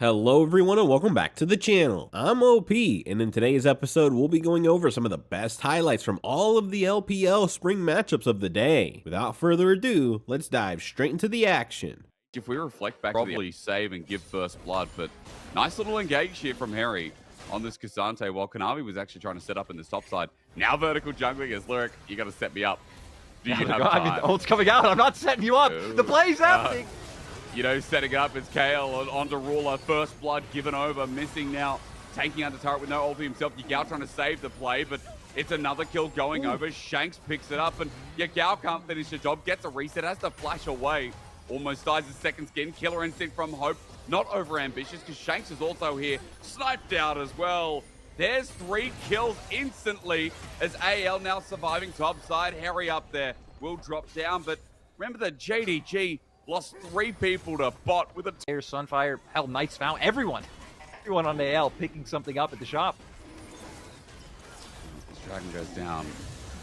Hello everyone and welcome back to the channel. I'm OP, and in today's episode we'll be going over some of the best highlights from all of the LPL Spring matchups of the day. Without further ado, let's dive straight into the action. If we reflect back, probably save and give first blood, but nice little engage here from Harry on this Kazante while Kanavi was actually trying to set up in this top side. Now vertical jungling as Lyric, you got to set me up. Do you have time? Ult's coming out. I'm not setting you up. The play's happening. You know, setting up is Kale onto Ruler. First blood given over, missing now. Tanking under turret with no ulti himself. Yagao trying to save the play, but it's another kill going over. Shanks picks it up, and Yagao can't finish the job. Gets a reset, has to flash away. Almost dies his second skin. Killer instinct from Hope. Not over ambitious, because Shanks is also here. Sniped out as well. There's 3 kills instantly as AL now surviving top side. Harry up there will drop down, but remember that JDG lost 3 people to bot with a Sunfire, hell, Knights found everyone on AL picking something up at the shop. This Dragon goes down.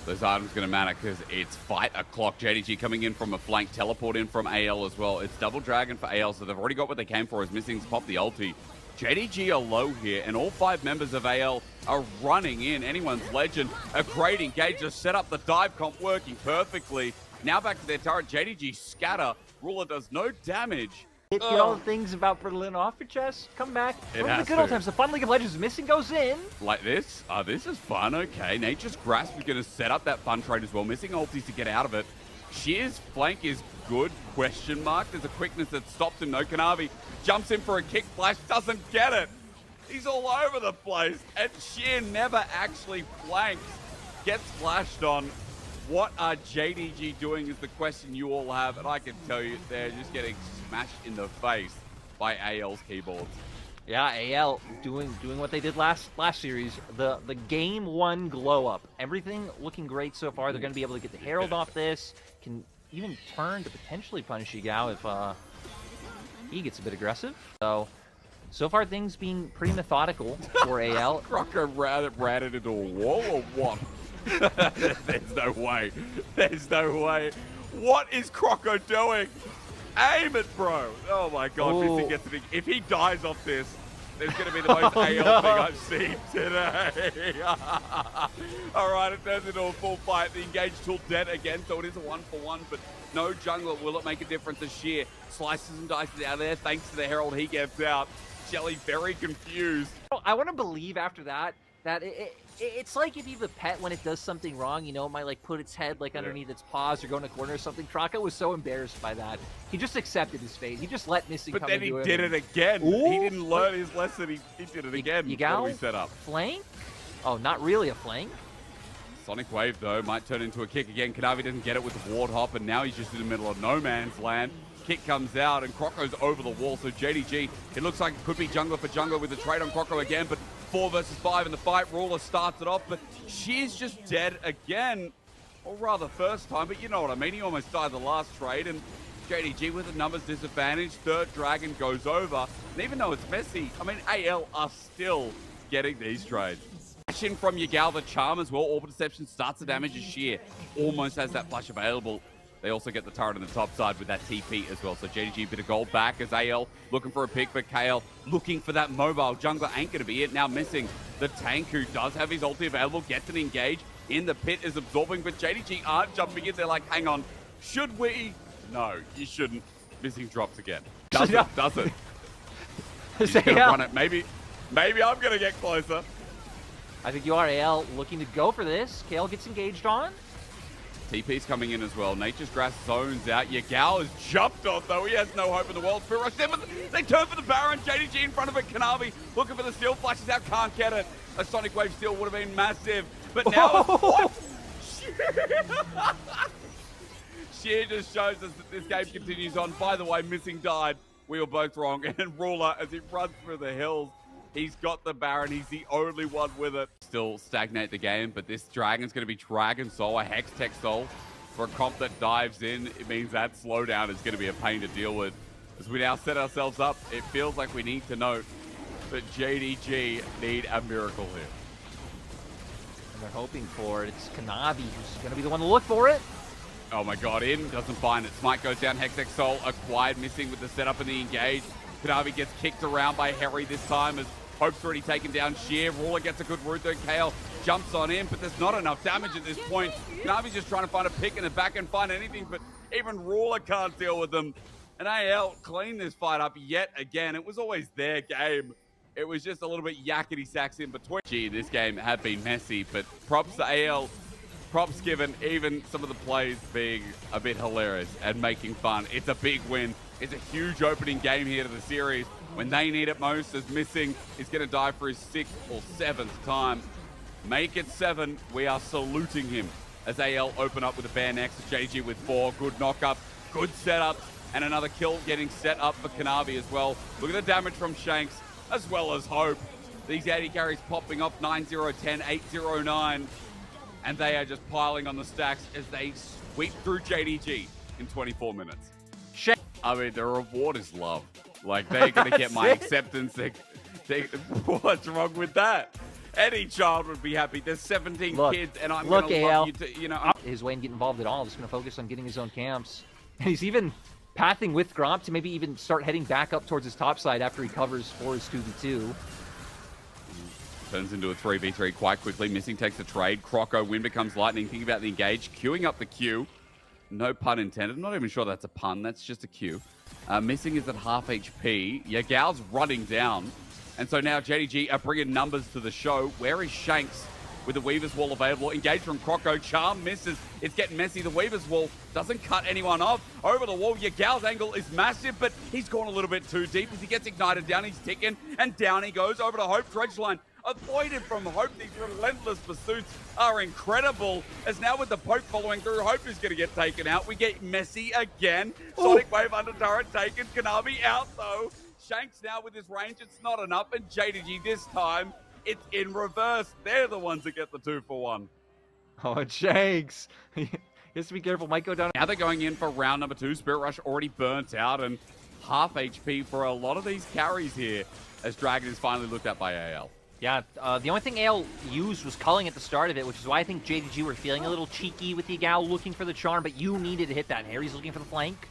Those items going to matter because it's fight o'clock. JDG coming in from a flank, teleport in from AL as well. It's double Dragon for AL, so they've already got what they came for. As Missing's pop the ulti. JDG are low here, and all 5 members of AL are running in. Anyone's legend. A great engage, just set up the dive comp working perfectly. Now back to their turret. JDG scatter. Ruler does no damage. Get all the things about Berlin off your chest. Come back. Remember the good old times. The fun League of Legends. Missing goes in. Like this? This is fun. Okay. Nature's Grasp is going to set up that fun trade as well. Missing ultis to get out of it. Sheer's flank is good, question mark. There's a quickness that stops him. No, Kanavi jumps in for a kick flash. Doesn't get it. He's all over the place. And Sheer never actually flanks. Gets flashed on. What are JDG doing is the question you all have, and I can tell you they're just getting smashed in the face by AL's keyboards. Yeah, AL doing what they did last series. The game 1 glow up. Everything looking great so far. They're going to be able to get the Herald off this. Can even turn to potentially punish Yagao if he gets a bit aggressive. So far things being pretty methodical for AL. Crocker ran it into a wall or what? There's no way. There's no way. What is Croco doing? Aim it, bro. Oh my god. Missing gets it. If he dies off this, there's going to be the most AL thing I've seen today. Alright, it turns into a full fight. The engage tool dead again, so it is a 1-for-1, but no jungler. Will it make a difference this year? Slices and dices out there thanks to the Herald he gets out. Shelly very confused. I want to believe after that it's like if you have a pet when it does something wrong, you know, it might like put its head like underneath its paws or go in a corner or something. Kraka was so embarrassed by that. He just accepted his fate. He just let Missing come into him. But then he did it again. Ooh. He didn't learn his lesson. He did it again before we set up. Flank? Oh, not really a flank. Sonic Wave, though, might turn into a kick again. Kanavi doesn't get it with the ward hop, and now he's just in the middle of no man's land. Kick comes out, and Croco's over the wall, so JDG, it looks like it could be jungler for jungler with the trade on Croco again, but 4 versus 5 in the fight. Ruler starts it off, but she's just dead again. Or rather, first time, but you know what I mean. He almost died the last trade, and JDG with a numbers disadvantage. 3rd Dragon goes over, and even though it's messy, I mean, AL are still getting these trades. In from Yagao, the charm as well. Orbital Deception starts the damage as Sheer almost has that flash available. They also get the turret on the top side with that TP as well. So JDG a bit of gold back as AL looking for a pick, but KL looking for that mobile. Jungler ain't going to be it. Now missing the tank who does have his ulti available. Gets an engage in the pit, is absorbing, but JDG aren't jumping in. They're like, hang on, should we? No, you shouldn't. Missing drops again. Does it? He's going to run it. Maybe I'm going to get closer. I think you are. AL looking to go for this. Kale gets engaged on. TP's coming in as well. Nature's Grass zones out. Yagao has jumped on, though. He has no hope in the world. Spirit Rush. They turn for the Baron. JDG in front of it. Kanavi looking for the steal. Flashes out. Can't get it. A Sonic Wave steal would have been massive. But now what? Sheer just shows us that this game continues on. By the way, Missing died. We were both wrong. And Ruler, as he runs through the hills, he's got the Baron. He's the only one with it. Still stagnate the game, but this Dragon's going to be Dragon Soul, a Hex Tech Soul. For a comp that dives in, it means that slowdown is going to be a pain to deal with. As we now set ourselves up, it feels like we need to note that JDG need a miracle here. And they're hoping for it. It's Kanavi who's going to be the one to look for it. Oh my god, in, doesn't find it. Smite goes down, Hex Tech Soul acquired, Missing with the setup and the engage. Kanavi gets kicked around by Harry this time as Hope's already taken down Sheer. Ruler gets a good root there. Kale jumps on in, but there's not enough damage at this point. Kanavi's just trying to find a pick in the back and find anything, but even Ruler can't deal with them. And AL cleaned this fight up yet again. It was always their game. It was just a little bit yakety sacks in between. Gee, this game had been messy, but props to AL. Props given, even some of the plays being a bit hilarious and making fun. It's a big win. It's a huge opening game here to the series. When they need it most, as Missing is going to die for his 6th or 7th time. Make it 7. We are saluting him as AL open up with a bear next to JG with 4. Good knock-up, good setup, and another kill getting set up for Kanavi as well. Look at the damage from Shanks as well as Hope. These 80 carries popping off 9-0, 10, 8-0, 9. And they are just piling on the stacks as they sweep through JDG in 24 minutes. I mean, the reward is love. Like, they're going to get my acceptance. What's wrong with that? Any child would be happy. There's 17 kids, and I'm going to love you to, you know. His way and get involved at all. Just going to focus on getting his own camps. And he's even pathing with Gromp to maybe even start heading back up towards his top side after he covers for his 2v2. Turns into a 3v3 quite quickly. Missing takes the trade. Croco, win becomes lightning. Think about the engage. Queuing up the Q. No pun intended. I'm not even sure that's a pun. That's just a Q. Missing is at half HP. Yagal's running down. And so now JDG are bringing numbers to the show. Where is Shanks with the Weaver's Wall available? Engage from Croco. Charm misses. It's getting messy. The Weaver's Wall doesn't cut anyone off. Over the wall, Yagal's angle is massive, but he's gone a little bit too deep as he gets ignited down. He's ticking, and down he goes over to Hope. Dredge line avoided from Hope. These relentless pursuits are incredible. As now with the poke following through, Hope is going to get taken out. We get messy again. Sonic Wave under turret taken. Kanavi out though. Shanks now with his range. It's not enough. And JDG this time, it's in reverse. They're the ones that get the 2-for-1. Oh, Shanks. He has to be careful. Might go down. Now they're going in for round number 2. Spirit Rush already burnt out and half HP for a lot of these carries here as Dragon is finally looked at by AL. Yeah, the only thing AL used was culling at the start of it, which is why I think JDG were feeling a little cheeky with the Yagal looking for the charm, but you needed to hit that. Harry's looking for the flank.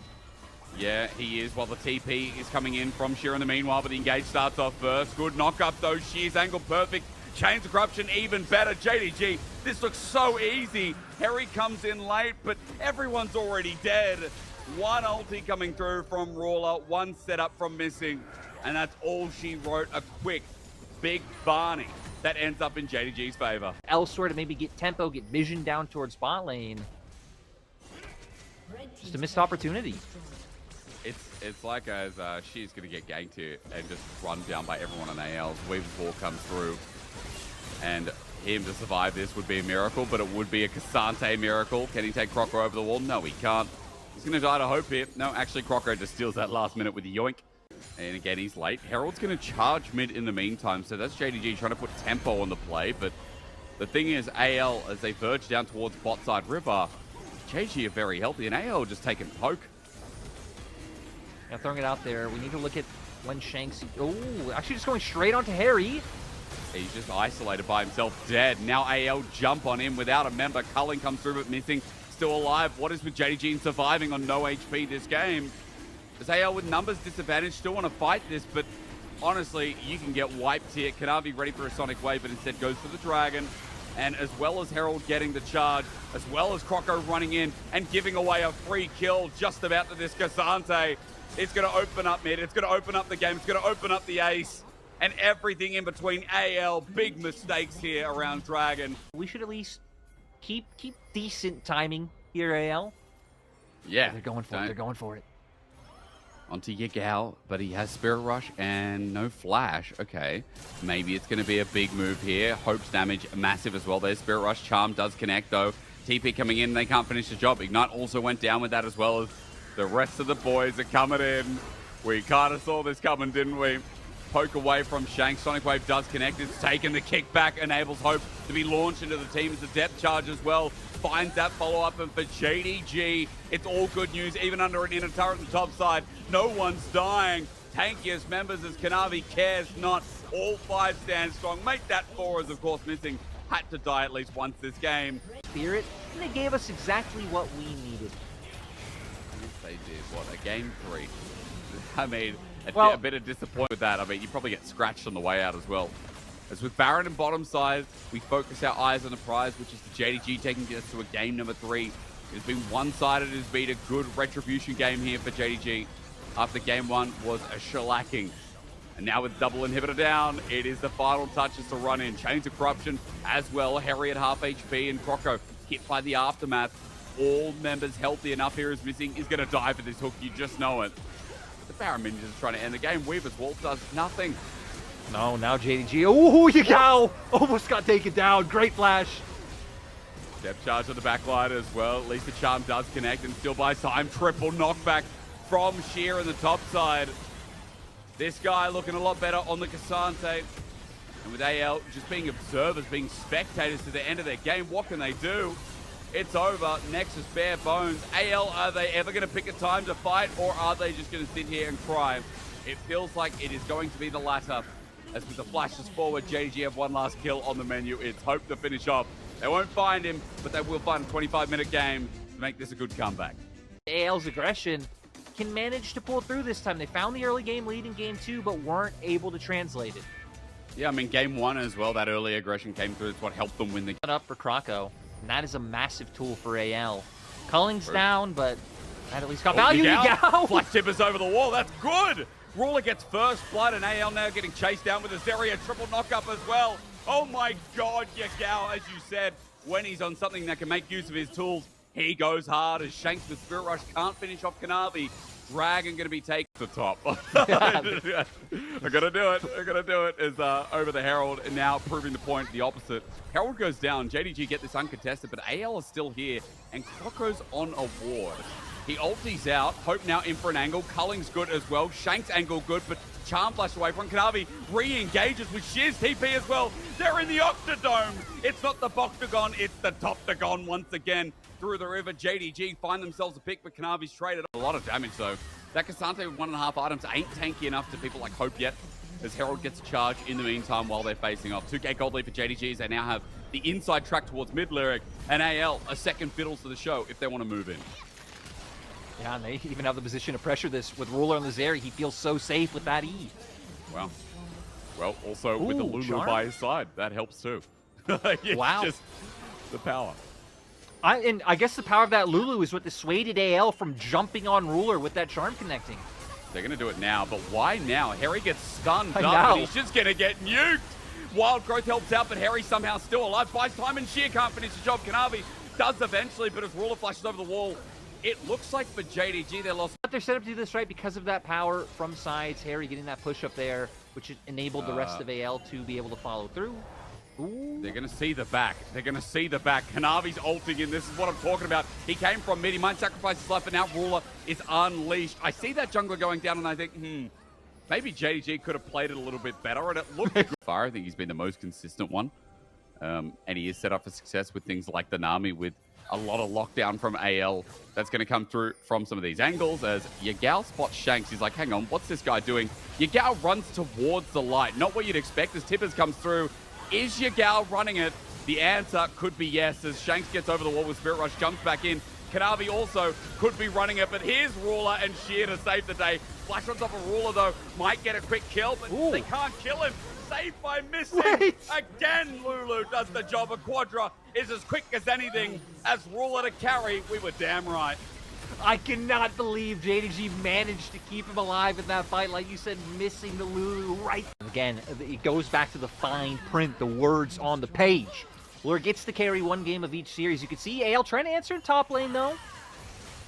Yeah, he is, while the TP is coming in from Sheer in the meanwhile, but the engage starts off first. Good knock-up, though. Sheer's angle perfect. Chains of Corruption even better. JDG, this looks so easy. Harry comes in late, but everyone's already dead. One ulti coming through from Ruler, one setup from Missing, and that's all she wrote. A quick, big Barney that ends up in JDG's favor. Elsewhere to maybe get tempo, get vision down towards bot lane. Just a missed opportunity. It's like as she's going to get ganked here and just run down by everyone on AL's. Weaver's Wall comes through, and him to survive this would be a miracle, but it would be a Cassante miracle. Can he take Croco over the wall? No, he can't. He's going to die to Hope here. No, actually, Croco just steals that last minute with the yoink. And again, he's late. Herald's going to charge mid in the meantime, so that's JDG trying to put tempo on the play, but the thing is, AL, as they verge down towards bot side river, JG are very healthy, and AL just taking poke. Now throwing it out there, we need to look at when Shanks... Oh, actually just going straight onto Harry. He's just isolated by himself, dead. Now AL jump on him without a member. Culling comes through, but Missing, still alive. What is with JDG and surviving on no HP this game? As AL with numbers disadvantage, still want to fight this, but honestly, you can get wiped here. Kanavi ready for a Sonic Wave, but instead goes for the Dragon. And as well as Herald getting the charge, as well as Croco running in and giving away a free kill just about to this Cassante, it's going to open up mid. It's going to open up the game. It's going to open up the ace. And everything in between. AL, big mistakes here around Dragon. We should at least keep decent timing here, AL. Yeah. They're going for it. They're going for it. Onto Yagal, but he has Spirit Rush and no Flash. Okay, maybe it's going to be a big move here. Hope's damage massive as well. There's Spirit Rush. Charm does connect, though. TP coming in, they can't finish the job. Ignite also went down with that as well as the rest of the boys are coming in. We kind of saw this coming, didn't we? Poke away from Shanks. Sonic Wave does connect. It's taken. The kickback enables Hope to be launched into the team as a depth charge as well. Finds that follow-up, and for JDG, it's all good news. Even under an inner turret on the top side, no one's dying. Tankiest members as Kanavi cares not. All 5 stand strong. Make that 4 as, of course, Missing had to die at least once this game. Spirit, and they gave us exactly what we needed. They did, what, a game 3? I mean, A bit of disappointment with that. I mean, you probably get scratched on the way out as well. As with Baron and bottom side, we focus our eyes on the prize, which is the JDG taking us to a game number 3. It has been one-sided. It has been a good retribution game here for JDG after game 1 was a shellacking. And now with double inhibitor down, it is the final touches to run in. Chains of Corruption as well. Harry at half HP and Croco hit by the Aftermath. All members healthy enough here is missing. Is going to die for this hook. You just know it. The Baron minions is trying to end the game. Weaver's Wall does nothing. No, now JDG. Oh, Yagao almost got taken down. Great flash. Step charge on the back line as well. At least the charm does connect and still buys time. Triple knockback from Sheer on the top side. This guy looking a lot better on the Cassante. And with AL just being observers, being spectators to the end of their game, what can they do? It's over. Nexus bare bones. AL, are they ever going to pick a time to fight, or are they just going to sit here and cry? It feels like it is going to be the latter. As with the flashes forward, JDG have one last kill on the menu. It's hope to finish off. They won't find him, but they will find a 25-minute game to make this a good comeback. AL's aggression can manage to pull through this time. They found the early game lead in game 2, but weren't able to translate it. Yeah, I mean, game 1 as well, that early aggression came through. It's what helped them win the game. Up for Croco, and that is a massive tool for AL. Culling's down, but that at least got value. Yagao! Flash tippers over the wall. That's good. Ruler gets first blood, and AL now getting chased down with a Zeria triple knock-up as well. Oh my god, Yagao, as you said, when he's on something that can make use of his tools, he goes hard as Shanks with Spirit Rush can't finish off Kanavi. Dragon going to be taken to the top. I gotta do it. I gotta do it. Is over the Herald, and now proving the point the opposite. Herald goes down. JDG get this uncontested, but AL is still here, and Croco's on a ward. He ulties out. Hope now in for an angle. Culling's good as well. Shank's angle good, but Charm flashed away from Kanavi. Re-engages with Shear's TP as well. They're in the Octodome. It's not the Boctagon, it's the Toptagon once again. Through the river, JDG find themselves a pick, but Kanavi's traded. A lot of damage though. That Cassante with 1.5 items ain't tanky enough to people like Hope yet, as Herald gets a charge in the meantime while they're facing off. 2k gold lead for JDG as they now have the inside track towards mid-lyric, and AL a second fiddle to the show if they want to move in. Yeah, and they even have the position to pressure this with Ruler on the Zeri. He feels so safe with that E. Wow. Well, also with the Lulu Charm by his side, that helps too. Wow. Just the power. And I guess the power of that Lulu is what dissuaded AL from jumping on Ruler with that Charm connecting. They're going to do it now, but why now? Harry gets stunned up, and he's just going to get nuked. Wild Growth helps out, but Harry somehow still alive. Buys time, and Sheer can't finish the job. Kanavi does eventually, but as Ruler flashes over the wall, it looks like for JDG they lost. But they're set up to do this right because of that power from sides. Harry getting that push up there, which enabled the rest of AL to be able to follow through. Ooh. They're going to see the back. They're going to see the back. Kanavi's ulting in. This is what I'm talking about. He came from mid. He might sacrifice his life, but now Ruler is unleashed. I see that jungler going down, and I think, maybe JDG could have played it a little bit better, and it looked good. I think he's been the most consistent one, and he is set up for success with things like the Nami, with a lot of lockdown from AL that's going to come through from some of these angles. As Yagao spots Shanks, he's like, hang on, what's this guy doing? Yagao runs towards the light. Not what you'd expect as Tippers comes through. Is Yagao running it? The answer could be yes, as Shanks gets over the wall with Spirit Rush, jumps back in. Kanavi also could be running it, but here's Ruler and Sheer to save the day. Flash on top of Ruler, though, might get a quick kill, but they can't kill him. Saved by missing. Again, Lulu does the job. A Quadra is as quick as anything. As Ruler to carry, we were damn right. I cannot believe JDG managed to keep him alive in that fight. Like you said, missing the Lulu right. Again, it goes back to the fine print, the words on the page. Lure gets to carry one game of each series. You can see AL trying to answer in top lane, though.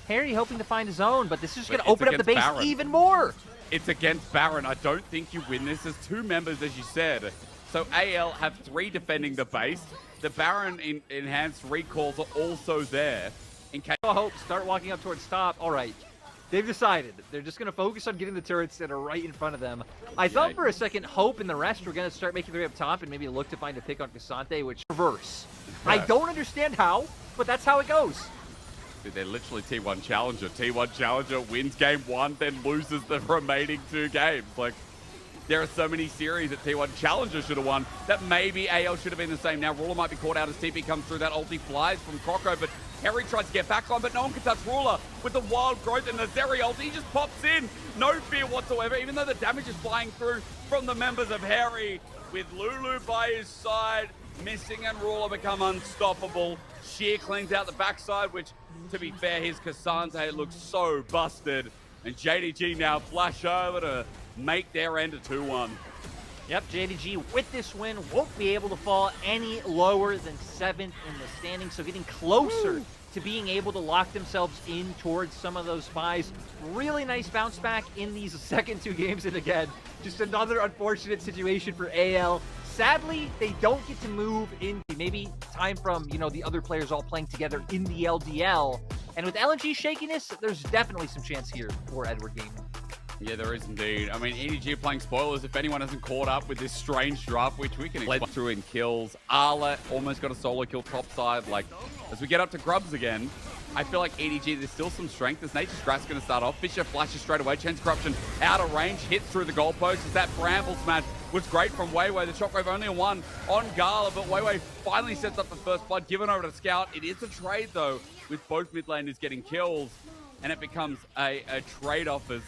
Harry hoping to find his own, but this is going to open up the base even more. It's against Baron. I don't think you win this. There's 2 members, as you said. So AL have 3 defending the base. The Baron enhanced recalls are also there. In case Hope start walking up towards top. All right. They've decided they're just going to focus on getting the turrets that are right in front of them. I thought for a second Hope and the rest were going to start making their way up top and maybe look to find a pick on Cassante, which reverse. I don't understand how, but that's how it goes. Dude, they're literally T1 Challenger. T1 Challenger wins game 1, then loses the remaining 2 games. Like, there are so many series that T1 Challenger should have won that maybe AL should have been the same. Now, Ruler might be caught out as TP comes through. That ulti flies from Croco, but Harry tries to get back on, but no one can touch Ruler with the wild growth and the Zeri ult. He just pops in. No fear whatsoever, even though the damage is flying through from the members of Harry. With Lulu by his side, Missing and Ruler become unstoppable. Sheer cleans out the backside, which, to be fair, his Cassandre looks so busted. And JDG now flash over to make their end a 2-1. Yep, JDG with this win won't be able to fall any lower than 7th in the standings, so getting closer to being able to lock themselves in towards some of those spies. Really nice bounce back in these second 2 games, and again, just another unfortunate situation for AL. Sadly, they don't get to move in. Maybe time from, you know, the other players all playing together in the LDL. And with LNG shakiness, there's definitely some chance here for Edward Gaming. Yeah, there is indeed. I mean, EDG playing spoilers if anyone hasn't caught up with this strange drop, which we can explain through in kills. Arla almost got a solo kill top side. Like, as we get up to Grubs again, I feel like EDG, there's still some strength. As Nature's Grass going to start off. Fisher flashes straight away. Chance Corruption out of range, hits through the goalpost. As that Bramble smash was great from Weibo. The shockwave only a 1 on Gala, but Weibo finally sets up the first blood, given over to Scout. It is a trade, though, with both mid laners getting kills, and it becomes a trade-off as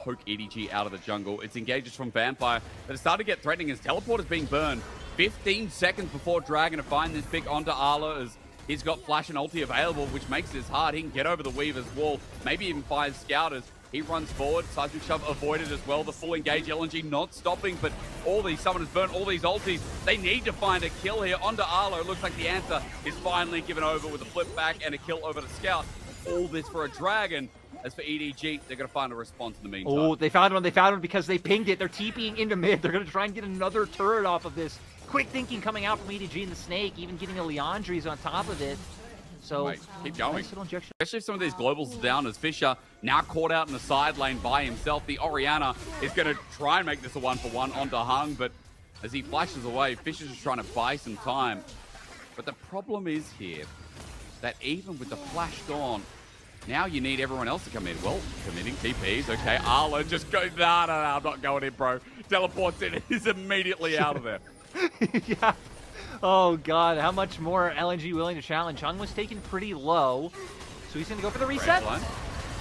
poke EDG out of the jungle. It's engages from Vampire, but it started to get threatening as Teleport is being burned 15 seconds before Dragon to find this pick onto Arla, as he's got Flash and ulti available, which makes this hard. He can get over the Weaver's wall, maybe even fires Scout as he runs forward. Seismic Shove avoided as well. The full engage LNG not stopping, but all these summoners burn, all these ultis. They need to find a kill here onto Arlo. It looks like the answer is finally given over with a flip back and a kill over to Scout. All this for a Dragon. As for EDG, they're going to find a response in the meantime. Oh, they found one. They found one because they pinged it. They're TPing into mid. They're going to try and get another turret off of this. Quick thinking coming out from EDG and the Snake, even getting a Leandri's on top of it. So, right, keep going. Nice little injection. Especially if some of these globals are down, as Fisher now caught out in the side lane by himself. The Orianna is going to try and make this a 1-for-1 onto Hung, but as he flashes away, Fisher's just trying to buy some time. But the problem is here that even with the flash gone, now you need everyone else to come in. Well, committing TPs, okay. Arlo just goes, no, I'm not going in, bro. Teleports in, he's immediately out of there. Yeah. Oh, God. How much more LNG willing to challenge? Hung was taken pretty low, so he's going to go for the reset.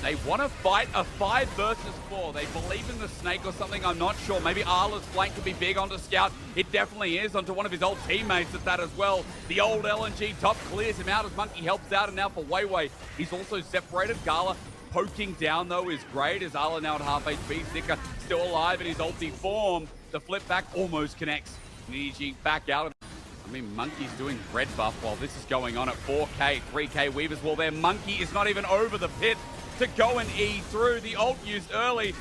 They want to fight a 5 versus 4. They believe in the Snake or something, I'm not sure. Maybe Arla's flank could be big onto Scout. It definitely is, onto one of his old teammates at that as well. The old LNG top clears him out as Monkey helps out, and now for Weiwei, he's also separated. Gala poking down, though, is great, as Arla now at half HP. Zika still alive in his ulti form. The flip back almost connects. EDG back out of it. I mean, Monkey's doing red buff while this is going on at 4K, 3K Weaver's Wall there. Monkey is not even over the pit to go and E through. The ult used early.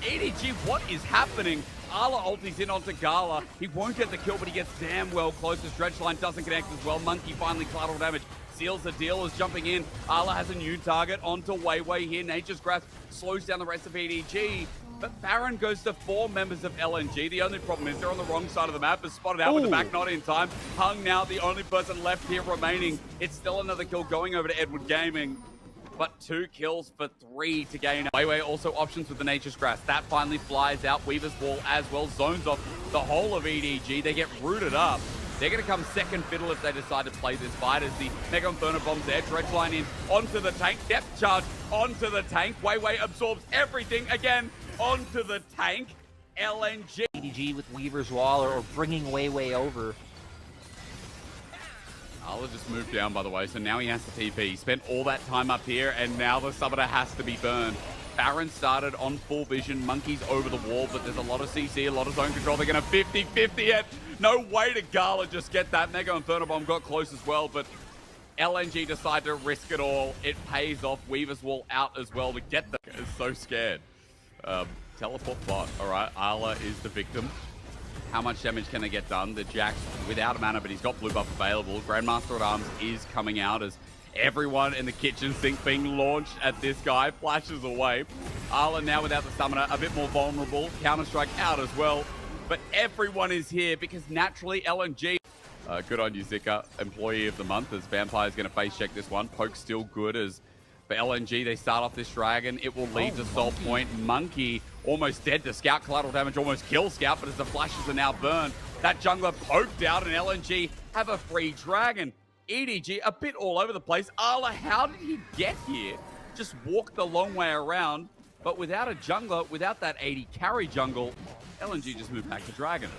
EDG, what is happening? Arla ulti's in onto Gala. He won't get the kill, but he gets damn well close as Dredgeline doesn't connect as well. Monkey finally collateral damage. Seals the deal as jumping in. Arla has a new target onto Weiwei here. Nature's Grasp slows down the rest of EDG. But Baron goes to 4 members of LNG. The only problem is they're on the wrong side of the map. Is spotted out with the back not in time. Hung now the only person left here remaining. It's still another kill going over to Edward Gaming. But 2 kills for 3 to gain. Weiwei also options with the Nature's Grass. That finally flies out. Weaver's Wall as well. Zones off the whole of EDG. They get rooted up. They're going to come second fiddle if they decide to play this fight as the Mega Inferno bombs there. Dredgeline in onto the tank. Depth charge onto the tank. Weiwei absorbs everything again onto the tank. LNG. EDG with Weaver's Wall or bringing Weiwei over. Arla just moved down, by the way, so now he has to TP. He spent all that time up here, and now the summoner has to be burned. Baron started on full vision. Monkey's over the wall, but there's a lot of CC, a lot of zone control. They're going to 50-50 it. No way to Gala just get that. Mega Inferno Bomb got close as well, but LNG decide to risk it all. It pays off. Weaver's Wall out as well to get them. Is so scared. Teleport bot. All right, Arla is the victim. How much damage can they get done? The Jax without a mana, but he's got blue buff available. Grandmaster at Arms is coming out as everyone in the kitchen sink being launched at this guy. Flashes away. Arla now without the summoner, a bit more vulnerable. Counter-Strike out as well. But everyone is here because naturally LNG. Good on you, Zika. Employee of the month as Vampire's going to face check this one. Poke's still good as for LNG, they start off this Dragon. It will lead to Soul Point. Monkey almost dead to Scout. Collateral damage almost kills Scout, but as the flashes are now burned, that jungler poked out and LNG have a free Dragon. EDG a bit all over the place. Arla, how did he get here? Just walked the long way around, but without a jungler, without that 80 carry jungle, LNG just moved back to Dragon.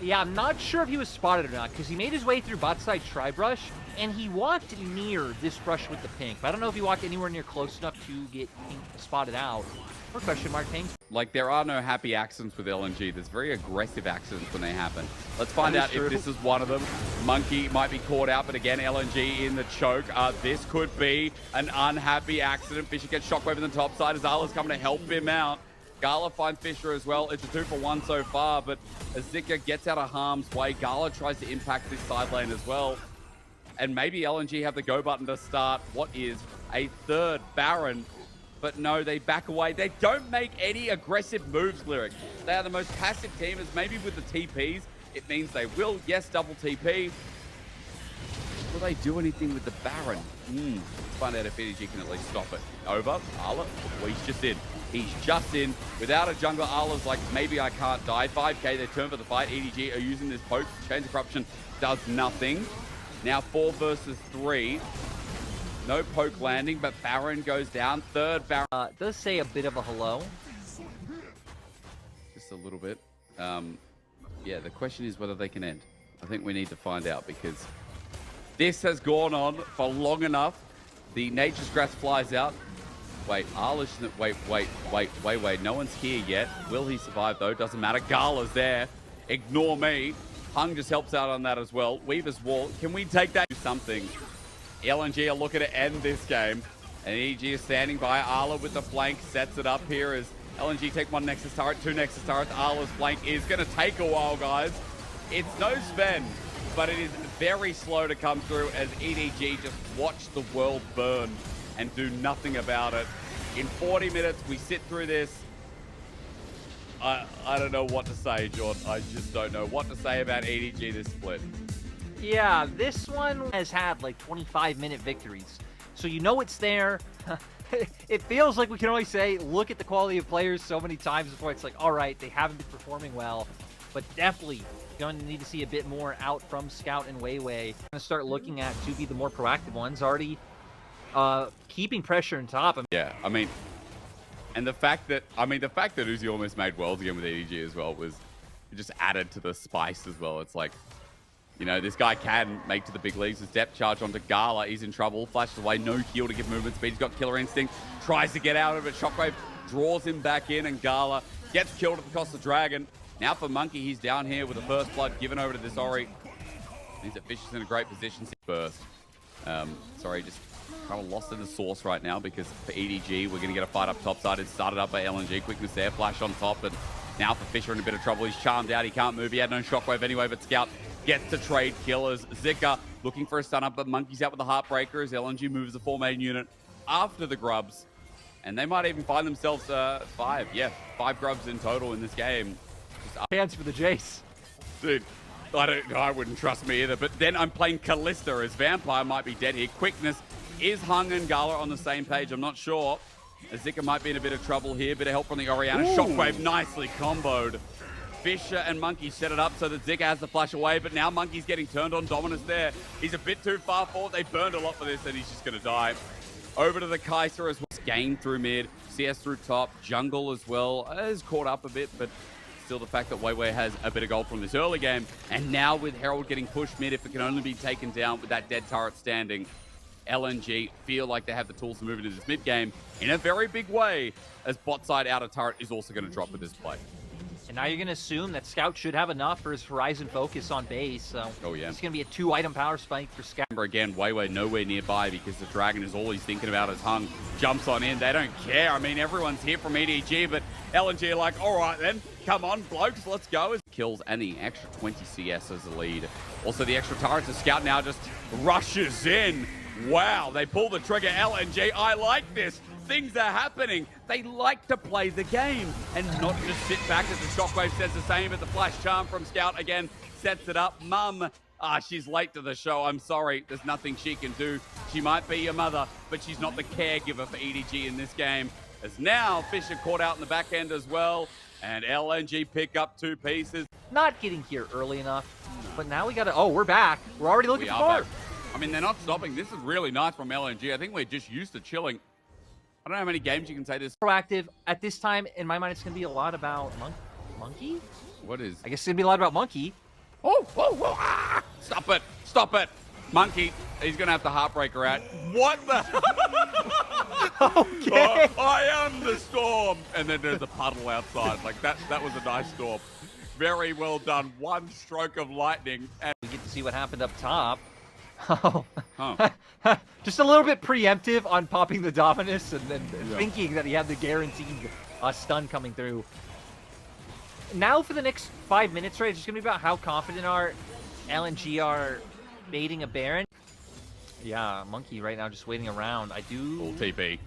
Yeah, I'm not sure if he was spotted or not, because he made his way through bot side tri-brush, and he walked near this brush with the pink. But I don't know if he walked anywhere near close enough to get pink spotted out. Or question mark pink. Like, there are no happy accidents with LNG. There's very aggressive accidents when they happen. Let's find out if this is one of them. Monkey might be caught out, but again, LNG in the choke. This could be an unhappy accident. Fisher gets shockwave in the top side as Arla's coming to help him out. Gala finds Fisher as well. It's a 2-for-1 so far, but as Zika gets out of harm's way, Gala tries to impact this side lane as well. And maybe LNG have the go button to start what is a third Baron. But no, they back away. They don't make any aggressive moves, Lyric. They are the most passive team, as maybe with the TPs, it means they will, yes, double TP. Will they do anything with the Baron? Let's find out if EDG can at least stop it. Over, Arla, well, he's just in. He's just in. Without a jungler, Arla's like, maybe I can't die. 5k, they turn for the fight. EDG are using this poke. Chains of Corruption does nothing. Now 4 versus 3. No poke landing, but Baron goes down. Third Baron. Does say a bit of a hello. Just a little bit. Yeah, the question is whether they can end. I think we need to find out, because this has gone on for long enough. The Nature's Grass flies out. Wait, Arlish, wait. No one's here yet. Will he survive, though? Doesn't matter. Gala's there. Ignore me. Hung just helps out on that as well. Weaver's Wall. Can we take that? Do something. LNG are looking to end this game. And EG is standing by. Arla with the flank sets it up here as LNG take 1 Nexus turret, 2 Nexus turrets. Arla's flank is going to take a while, guys. It's no spend, but it is very slow to come through as EDG just watch the world burn and do nothing about it. In 40 minutes, we sit through this. I don't know what to say, Jordan. I just don't know what to say about EDG this split. Yeah, this one has had like 25-minute victories. So you know it's there. It feels like we can only say, look at the quality of players so many times before it's like, all right, they haven't been performing well. But definitely going to need to see a bit more out from Scout and Weibo. Going to start looking at to be the more proactive ones, already keeping pressure on top. Yeah, I mean, and the fact that Uzi almost made Worlds again with EDG as well was just added to the spice as well. It's like, you know, this guy can make to the big leagues. His depth charge onto Gala. He's in trouble. Flashes away. No heal to give movement speed. He's got Killer Instinct. Tries to get out of it. Shockwave draws him back in, and Gala gets killed at the cost of Dragon. Now for Monkey, he's down here with the first blood given over to this Ori. Means that Fish is in a great position. Burst. Sorry, just kind of lost in the source right now, because for EDG, we're going to get a fight up top side. It's started up by LNG. Quickness there. Flash on top. And now for Fisher in a bit of trouble. He's charmed out. He can't move. He had no Shockwave anyway, but Scout gets to trade killers. Zika looking for a stun up, but Monkey's out with the Heartbreaker as LNG moves the 4-main unit after the grubs. And they might even find themselves 5. Yeah, 5 grubs in total in this game. Hands for the Jace. Dude, I wouldn't trust me either. But then I'm playing Callista as Vampire might be dead here. Quickness is Hung and Gala on the same page. I'm not sure. Zika might be in a bit of trouble here. Bit of help from the Orianna. Shockwave nicely comboed. Fisher and Monkey set it up so that Zika has to flash away, but now Monkey's getting turned on. Dominus there. He's a bit too far forward. They burned a lot for this, and he's just going to die. Over to the Kaiser as well. Game through mid. CS through top. Jungle as well. Is caught up a bit, but still the fact that Weibo has a bit of gold from this early game. And now with Herald getting pushed mid, if it can only be taken down with that dead turret standing, LNG feel like they have the tools to move into this mid game in a very big way, as bot side outer turret is also going to drop with this play. And now you're going to assume that Scout should have enough for his Horizon focus on base. So it's going to be a 2-item power spike for Scout. Remember again, Weibo nowhere nearby because the Dragon is all he's thinking about as Hung jumps on in. They don't care. I mean, everyone's here from EDG, but LNG are like, all right then, come on, blokes, let's go. Kills and the extra 20 CS as a lead. Also the extra turrets. The Scout now just rushes in. Wow, they pull the trigger. LNG, I like this. Things are happening. They like to play the game and not just sit back, as the Shockwave says the same, but the flash charm from Scout again sets it up. Mum, she's late to the show. I'm sorry. There's nothing she can do. She might be your mother, but she's not the caregiver for EDG in this game. As now Fisher caught out in the back end as well, and LNG pick up 2 pieces. Not getting here early enough, but now we got to, we're back. We're already looking for more. I mean, they're not stopping. This is really nice from LNG. I think we're just used to chilling. I don't know how many games you can say this. Proactive. At this time, in my mind, it's going to be a lot about Monkey? What is? I guess it's going to be a lot about Monkey. Oh, ah! Stop it. Stop it. Monkey, he's going to have the Heartbreaker out. What the? Okay. Oh, I am the storm. And then there's a puddle outside. Like, that was a nice storm. Very well done. One stroke of lightning. And We get to see what happened up top. Oh. Huh. Just a little bit preemptive on popping the Dominus and then thinking that he had the guaranteed stun coming through. Now for the next 5 minutes, right, it's just going to be about how confident our LNG are baiting a Baron. Yeah, Monkey right now just waiting around. I do... Full TP.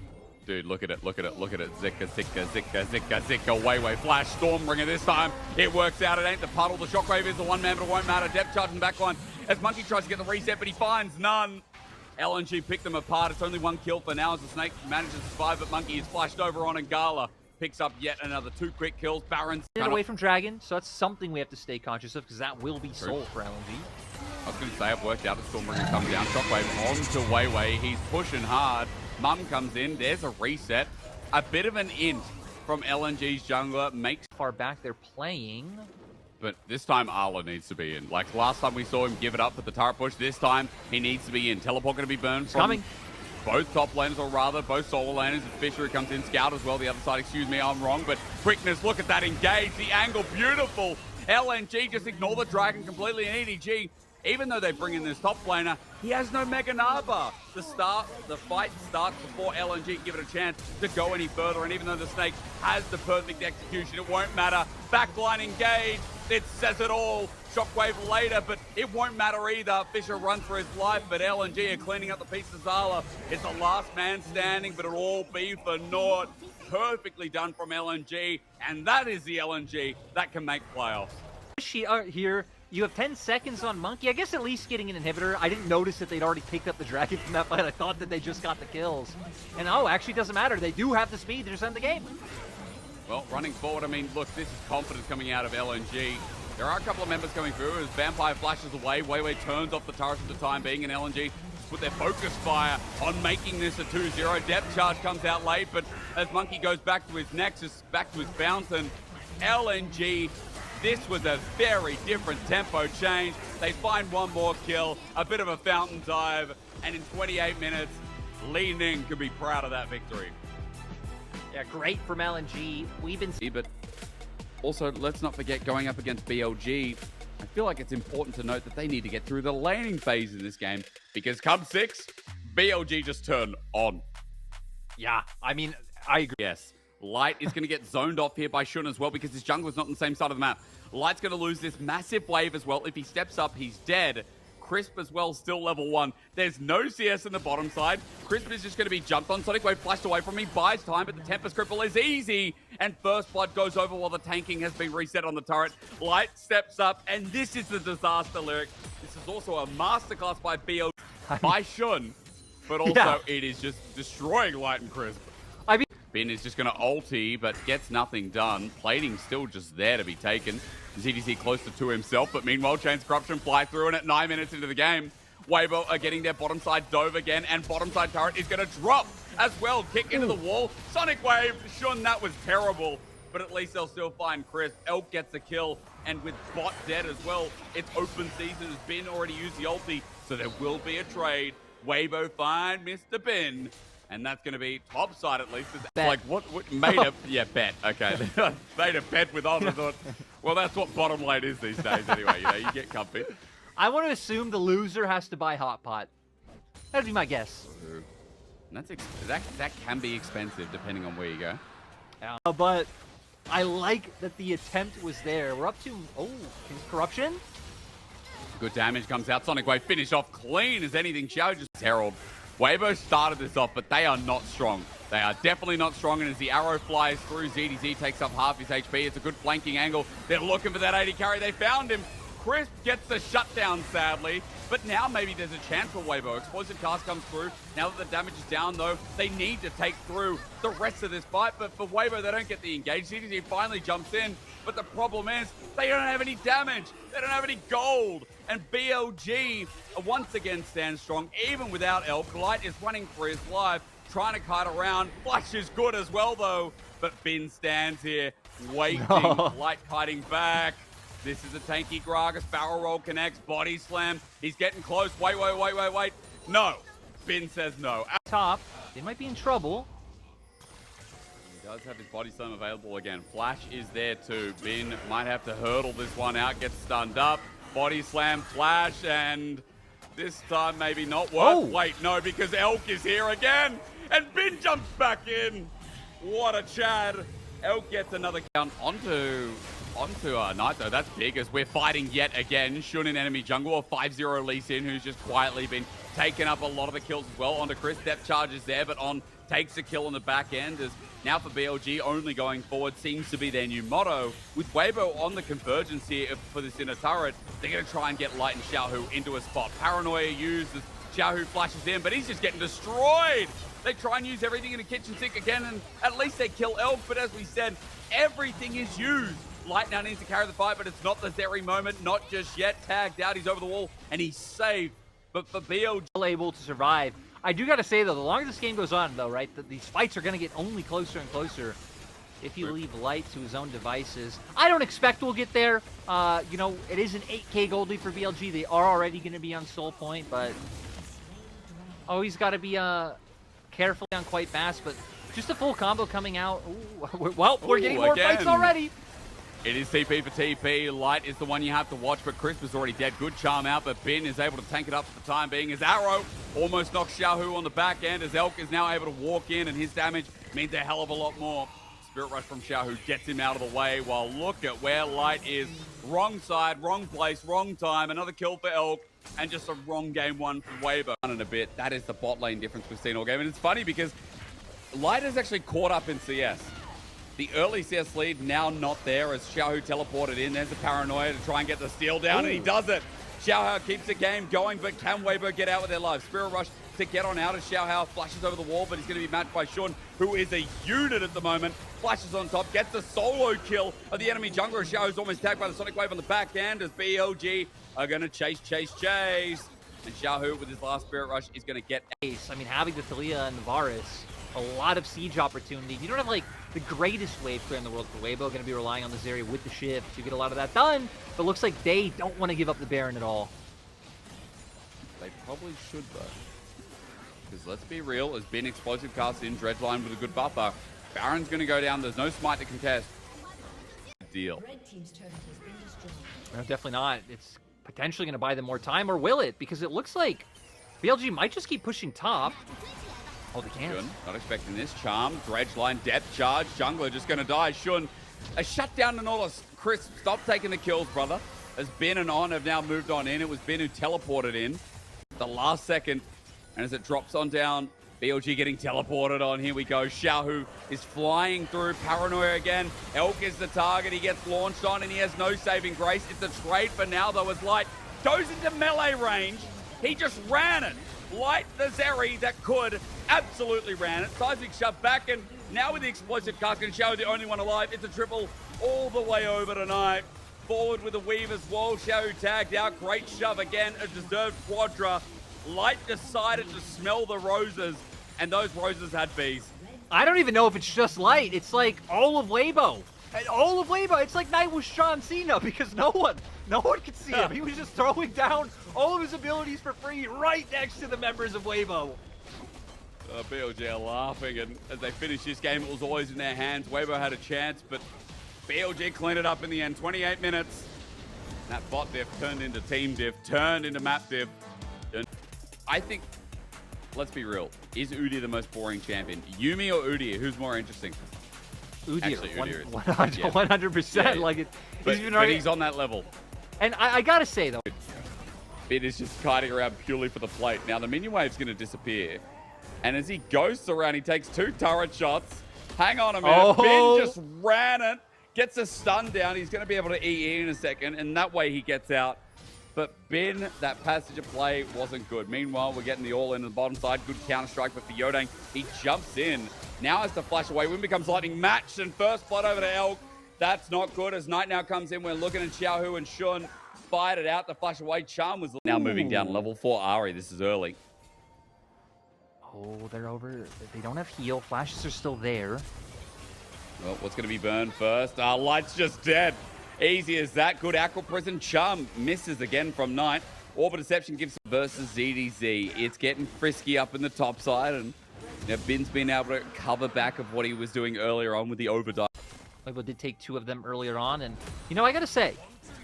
Dude, look at it, look at it, look at it. Zika, Zika, Zika, Zika, Zika, Weibo, Flash, Stormbringer this time. It works out, it ain't the puddle. The Shockwave is the one man, but it won't matter. Depth charge in the backline as Monkey tries to get the reset, but he finds none. LNG picked them apart. It's only one kill for now as the Snake manages to survive, but Monkey is flashed over on Ngala. Picks up yet another 2 quick kills. Baron's Get away from Dragon, so that's something we have to stay conscious of because that will be soul for LNG. I was going to say, I've worked out the Stormbringer comes down. Shockwave onto Weiwei. He's pushing hard. Mum comes in. There's a reset. A bit of an int from LNG's jungler. Makes Far back they're playing. But this time, Arla needs to be in. Like last time we saw him give it up for the turret push. This time, he needs to be in. Teleport going to be burned from Coming. both top laners, or rather, both solo laners. And Fisher comes in. Scout as well. The other side, excuse me, I'm wrong. But quickness, look at that engage. The angle, beautiful. LNG just ignore the dragon completely. And EDG, even though they bring in this top laner, he has no Mega Naba. The fight starts before LNG can give it a chance to go any further. And even though the Snake has the perfect execution, it won't matter. Backline engage. It says it all. Shockwave later, but it won't matter either. Fisher runs for his life, but LNG are cleaning up the pieces. Zala is the last man standing, but it'll all be for naught. Perfectly done from LNG, and that is the LNG that can make playoffs. Here, you have 10 seconds on Monkey. I guess at least getting an inhibitor. I didn't notice that they'd already picked up the dragon from that fight. I thought that they just got the kills. And oh, actually doesn't matter. They do have the speed. They're just in the game. Well, running forward, I mean, look, this is confidence coming out of LNG. There are a couple of members coming through as Vampire flashes away. Weiwei turns off the turret for the time being, and LNG put their focus fire on making this a 2-0. Depth charge comes out late, but as Monkey goes back to his Nexus, back to his fountain, LNG, this was a very different tempo change. They find one more kill, a bit of a fountain dive, and in 28 minutes, Li Ning could be proud of that victory. Yeah, great from LNG. We've been... But also, let's not forget going up against BLG. I feel like it's important to note that they need to get through the laning phase in this game because come 6, BLG just turn on. Yeah, I mean, I agree. Yes, Light is going to get zoned off here by Shun as well because his jungler's not on the same side of the map. Light's going to lose this massive wave as well. If he steps up, he's dead. Crisp as well, still level 1. There's no CS in the bottom side. Crisp is just going to be jumped on. Sonic Wave flashed away from me, buys time, but the Tempest Cripple is easy. And First Blood goes over while the tanking has been reset on the turret. Light steps up, and this is the disaster lyric. This is also a masterclass by BO, by Shun, but also it is just destroying Light and Crisp. I mean, Bin is just going to ulti, but gets nothing done. Plating's still just there to be taken. ZDC closer to himself, but meanwhile, Chain's Corruption fly through, and at 9 minutes into the game, Weibo are getting their bottom side dove again, and bottom side turret is going to drop as well. Kick into the wall. Sonic Wave, Shun, that was terrible, but at least they'll still find Chris. Elk gets a kill, and with bot dead as well, it's open season. Has Bin already used the ulti, so there will be a trade. Weibo find Mr. Bin. And that's going to be top side at least. It's like, what made a... Yeah, bet. Okay. Made a bet with on. I thought, well, that's what bottom lane is these days anyway. You know, you get comfy. I want to assume the loser has to buy Hot Pot. That'd be my guess. And that can be expensive depending on where you go. But I like that the attempt was there. We're up to... Oh, King's Corruption? Good damage comes out. Sonic Wave finish off clean as anything. Xiao just Herald. Weibo started this off, but they are not strong. They are definitely not strong, and as the arrow flies through, ZDZ takes up half his HP. It's a good flanking angle. They're looking for that 80 carry. They found him. Crisp gets the shutdown, sadly. But now maybe there's a chance for Weibo. Explosive Cast comes through. Now that the damage is down, though, they need to take through the rest of this fight. But for Weibo, they don't get the engage. CDZ finally jumps in. But the problem is they don't have any damage. They don't have any gold. And BLG once again stands strong, even without Elk. Light is running for his life, trying to kite around. Flash is good as well, though. But Bin stands here, waiting. No. Light kiting back. This is a tanky Gragas. Barrel roll connects. Body slam. He's getting close. Wait. No. Bin says no. Top, they might be in trouble. He does have his body slam available again. Flash is there too. Bin might have to hurdle this one out. Gets stunned up. Body slam, Flash, and this time maybe not worth. Oh. Wait, no, because Elk is here again. And Bin jumps back in. What a Chad. Elk gets another count onto Knight, though. That's big as we're fighting yet again. Shun in enemy jungle, a 5-0 Lee Sin, who's just quietly been taking up a lot of the kills as well. Onto Chris, step charges there, but On takes a kill on the back end. As now for BLG, only going forward seems to be their new motto. With Weibo on the convergence here for this inner turret, they're going to try and get Light and Xiaohu into a spot. Paranoia used as Xiaohu flashes in, but he's just getting destroyed. They try and use everything in the kitchen sink again, and at least they kill Elk, but as we said, everything is used. Light now needs to carry the fight, but it's not the Zeri moment, not just yet. Tagged out, he's over the wall, and he's saved. But for BLG, Able to survive. I do got to say, though, the longer this game goes on, though, right, these fights are going to get only closer and closer if you leave Light to his own devices. I don't expect we'll get there. You know, it is an 8K gold lead for BLG. They are already going to be on Soul Point, but always got to be careful on quite fast. But just a full combo coming out. Ooh, well, we're getting more fights already. It is TP for TP. Light is the one you have to watch, but Crisp is already dead. Good charm out, but Bin is able to tank it up for the time being. His arrow almost knocks Xiaohu on the back end as Elk is now able to walk in, and his damage means a hell of a lot more. Spirit Rush from Xiaohu gets him out of the way, while look at where Light is. Wrong side, wrong place, wrong time. Another kill for Elk, and just a wrong game one for Weibo. In a bit, that is the bot lane difference we've seen all game, and it's funny because Light is actually caught up in CS. The early CS lead now not there as Xiaohu teleported in. There's a Paranoia to try and get the steal down, and he does it. Xiaohu keeps the game going, but can Weibo get out with their lives? Spirit Rush to get on out as Xiaohu flashes over the wall, but he's going to be matched by Shun, who is a unit at the moment. Flashes on top, gets the solo kill of the enemy jungler. Xiaohu's almost tagged by the Sonic Wave on the back end as BLG are going to chase. And Xiaohu with his last Spirit Rush is going to get I mean, having the Thalia and Varus, a lot of siege opportunity. You don't have, like, the greatest wave clear in the world for Weibo. Going to be relying on the Zeri with the shift to get a lot of that done. But looks like they don't want to give up the Baron at all. They probably should, though. Because let's be real, as Bin explosive cast in, Dredgeline with a good buffer. Baron's going to go down. There's no smite to contest. Deal. No, definitely not. It's potentially going to buy them more time, or will it? Because it looks like BLG might just keep pushing top. Oh, they can't. Shun, not expecting this. Charm, Dredgeline, depth charge. Jungler just going to die. Shun, a shutdown and all. Chris, stop taking the kills, brother. As Bin and On have now moved on in. It was Bin who teleported in the last second. And as it drops on down, BLG getting teleported on. Here we go. Xiaohu is flying through. Paranoia again. Elk is the target. He gets launched on, and he has no saving grace. It's a trade for now, though, as Light goes into melee range. He just ran it. Light the Zeri that could absolutely ran it. Seismic shove back, and now with the explosive cast and Xiaohu the only one alive. It's a triple all the way over tonight. Forward with the Weaver's wall. Xiaohu tagged out. Great shove again. A deserved quadra. Light decided to smell the roses, and those roses had bees. I don't even know if it's just Light. It's like all of Weibo. And all of Weibo. It's like Night was John Cena because no one could see him. He was just throwing down all of his abilities for free right next to the members of Weibo. BLG are laughing, and as they finish this game, it was always in their hands. Weibo had a chance, but BLG cleaned it up in the end. 28 minutes. That bot diff turned into team diff, turned into map diff. And I think, let's be real, is Udyr the most boring champion? Yuumi or Udyr? Who's more interesting? Udyr, Actually, Udyr is. 100%. Yeah. Like But he's on that level. And I gotta say though, Bin is just kiting around purely for the plate. Now the minion wave's going to disappear, and as he ghosts around, he takes 2 turret shots. Hang on a minute. Oh. Bin just ran it. Gets a stun down. He's going to be able to eat in a second, and that way he gets out. But Bin, that passage of play wasn't good. Meanwhile, we're getting the all-in on the bottom side. Good counter-strike, but for Yodang, he jumps in. Now has to flash away. Win becomes lightning matched, and first blood over to Elk. That's not good. As Knight now comes in, we're looking at Xiaohu and Shun. Fired it out. The flash away. Charm was now moving down. Level 4 Ari. This is early. Oh, they're over. They don't have heal. Flashes are still there. Well, what's going to be burned first? Light's just dead. Easy as that. Good Aqua Prison. Charm misses again from Knight. Orb of Deception gives versus ZDZ. It's getting frisky up in the top side, and Bin's been able to cover back of what he was doing earlier on with the overdive. Weibo did take 2 of them earlier on, and I gotta say,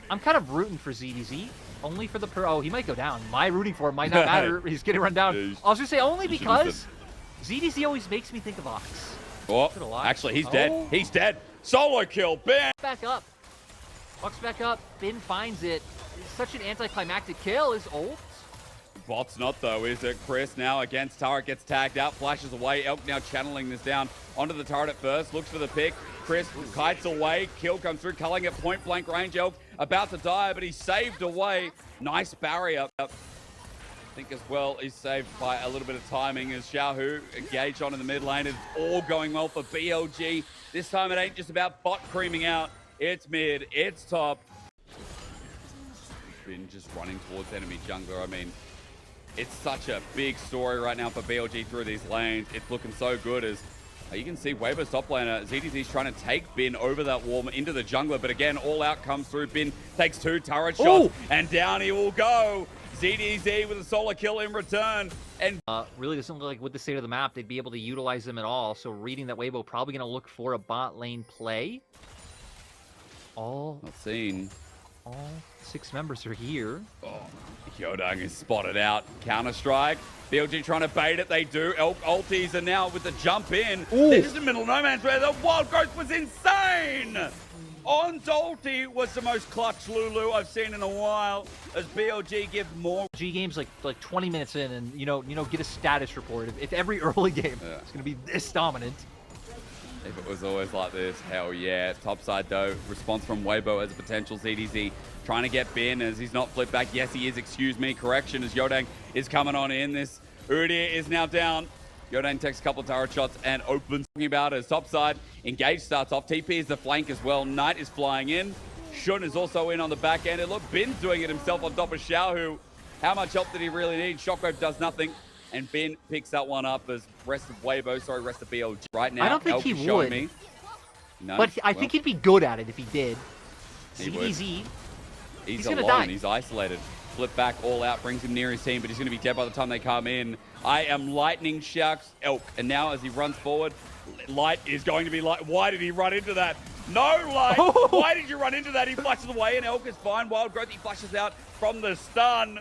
I'm kind of rooting for ZDZ. Only for the oh, he might go down. My rooting for him might not matter. He's getting run down. I was gonna say only because ZDZ always makes me think of Ox. Oh, actually, he's dead. He's dead. Solo kill. Bam. Back up. Walks back up. Bin finds it. It's such an anticlimactic kill. Is ult. Bot's not, though, is it? Chris now against turret, gets tagged out, flashes away. Elk now channeling this down onto the turret at first. Looks for the pick. Chris kites away. Kill comes through, culling at point blank range. Elk about to die, but he's saved away. Nice barrier. I think as well he's saved by a little bit of timing as Xiaohu engaged on in the mid lane. It's all going well for BLG. This time it ain't just about bot creaming out. It's mid, it's top. Been just running towards enemy jungler. I mean, it's such a big story right now for BLG through these lanes. It's looking so good as you can see Weibo's top laner. ZDZ's trying to take Bin over that wall into the jungler, but again, all out comes through. Bin takes 2 turret shots, and down he will go. ZDZ with a solo kill in return. And really doesn't look like with the state of the map, they'd be able to utilize them at all. So reading that Weibo probably going to look for a bot lane play. All 6 members are here. Oh, Yodang is spotted out. Counter-strike. BLG trying to bait it. They do. Elk ultis are now with the jump in. They're just in the middle of no man's where the wild growth was insane. On ulti was the most clutch Lulu I've seen in a while as BLG give more. G games like 20 minutes in and, get a status report. If every early game is going to be this dominant. If it was always like this, hell yeah. Topside though, response from Weibo as a potential ZDZ. Trying to get Bin as he's not flipped back. Yes, he is, excuse me. Correction as Yodang is coming on in. This Udyr is now down. Yodang takes a couple of turret shots and opens. Talking about as topside. Engage starts off. TP is the flank as well. Knight is flying in. Shun is also in on the back end. And look, Bin's doing it himself on top of Xiaohu. How much help did he really need? Shockwave does nothing. And Bin picks that one up as rest of BLG right now. I don't think he would. Me. No, but I think he'd be good at it if he did. ZDZ. He's alone. Die. He's isolated. Flip back, all out, brings him near his team, but he's going to be dead by the time they come in. I am lightning Sharks Elk. And now as he runs forward, Light is going to be Light. Why did he run into that? No, Light! Why did you run into that? He flashes away and Elk is fine. Wild Growth, he flashes out from the stun.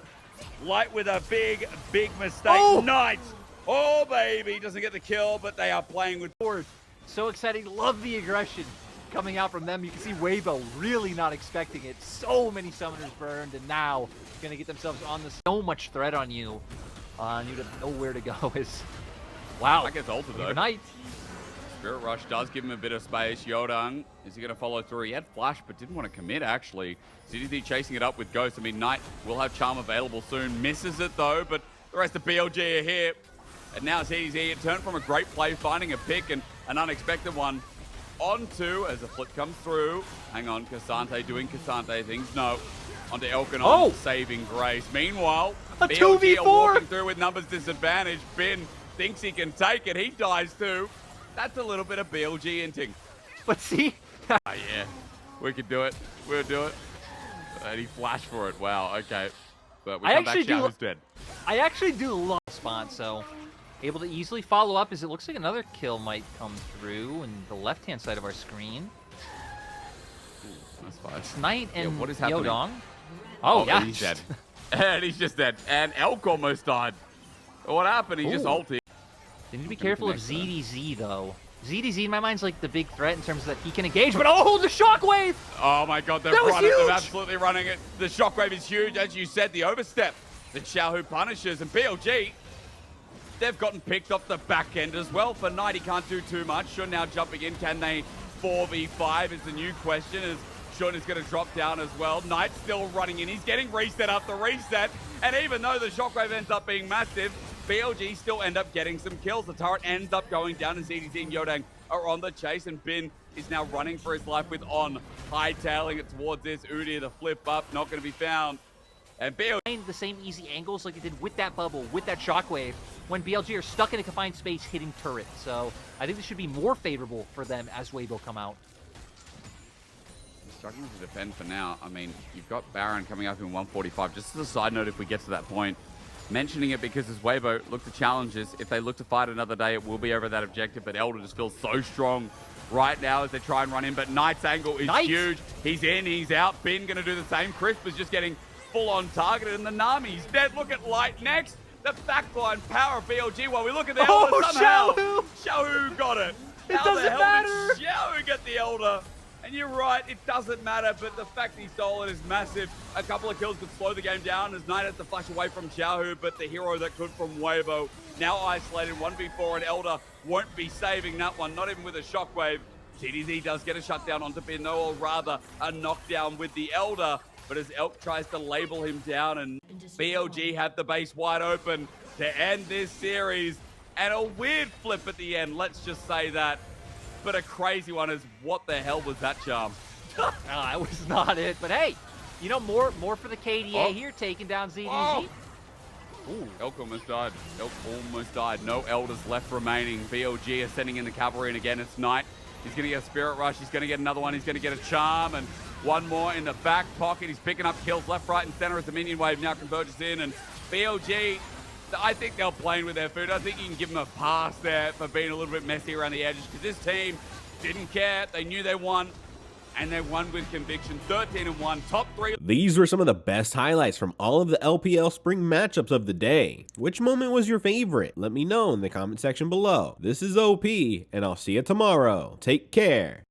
Light with a big, big mistake. Knight! Oh, baby! Doesn't get the kill, but they are playing with force. So exciting. Love the aggression coming out from them. You can see Weibo really not expecting it. So many summoners burned, and now going to get themselves on the so much threat on you. You to know where to go is... Wow. I guess ulted though. Knight. Spirit Rush does give him a bit of space. Yodang, is he going to follow through? He had Flash, but didn't want to commit, actually. ZDZ chasing it up with Ghost. I mean, Knight will have Charm available soon. Misses it, though, but the rest of BLG are here. And now ZDZ, it turned from a great play, finding a pick and an unexpected one. Onto, as a flip comes through. Hang on, Cassante doing Cassante things. No. Onto Elkanon, saving grace. Meanwhile, a BLG 2v4 are walking through with numbers disadvantage. Bin thinks he can take it. He dies, too. That's a little bit of BLG inting. But see? Yeah, we could do it. We'll do it. And he flashed for it. Wow, okay. But we come back, Xiaohu's dead. I actually do love response, so able to easily follow up as it looks like another kill might come through in the left-hand side of our screen. Ooh, that's fine. It's Knight and what is happening? Yodang. Oh, yeah. He's dead. And he's just dead. And Elk almost died. What happened? He just ulted. They need to be careful of ZDZ, though. ZDZ, in my mind, is like the big threat in terms of that he can engage, but oh, the shockwave! Oh my god, they're running it. They're absolutely running it. The shockwave is huge. As you said, the overstep that Xiaohu punishes, and BLG, they've gotten picked off the back end as well. For Knight, he can't do too much. Shun now jumping in. Can they 4v5 is the new question, as Sean is going to drop down as well. Knight's still running in. He's getting reset after reset. And even though the shockwave ends up being massive, BLG still end up getting some kills. The turret ends up going down, and ZDZ and Yodang are on the chase. And Bin is now running for his life with On, hightailing it towards this. Udyr, the flip up, not going to be found. And BLG... The same easy angles like it did with that bubble, with that shockwave, when BLG are stuck in a confined space hitting turret. So I think this should be more favorable for them as Weibo come out. Struggling to defend for now. I mean, you've got Baron coming up in 145. Just as a side note, if we get to that point, mentioning it because as Weibo look to challenges, if they look to fight another day, it will be over that objective. But Elder just feels so strong right now as they try and run in. But Knight's angle is huge. He's in, he's out. Bin going to do the same. Crisp is just getting full on targeted, and the Nami's dead. Look at Light next. The backline power of BLG. While we look at the Elder somehow. Xiaohu got it. It doesn't matter. Did Xiaohu get the Elder? And you're right, it doesn't matter, but the fact he stole it is massive. A couple of kills could slow the game down as Knight has to flash away from Xiaohu, but the hero that could from Weibo now isolated 1v4, and Elder won't be saving that one, not even with a shockwave. TDZ does get a shutdown onto Bin, though, or rather a knockdown with the Elder, but as Elk tries to label him down, and BLG have the base wide open to end this series, and a weird flip at the end, let's just say that. But a crazy one is, what the hell was that, Charm? It was not it, but hey, you know, more for the KDA here, taking down ZDZ. Ooh. Elk almost died. Elk almost died. No Elders left remaining. BLG are sending in the cavalry, and again, it's Knight. He's going to get a Spirit Rush. He's going to get another one. He's going to get a Charm, and one more in the back pocket. He's picking up kills left, right, and center as the minion wave now converges in, and BLG... I think they're playing with their food. I think you can give them a pass there for being a little bit messy around the edges, because this team didn't care. They knew they won, and they won with conviction. 13-1, top 3. These were some of the best highlights from all of the LPL Spring matchups of the day. Which moment was your favorite? Let me know in the comment section below. This is OP, and I'll see you tomorrow. Take care.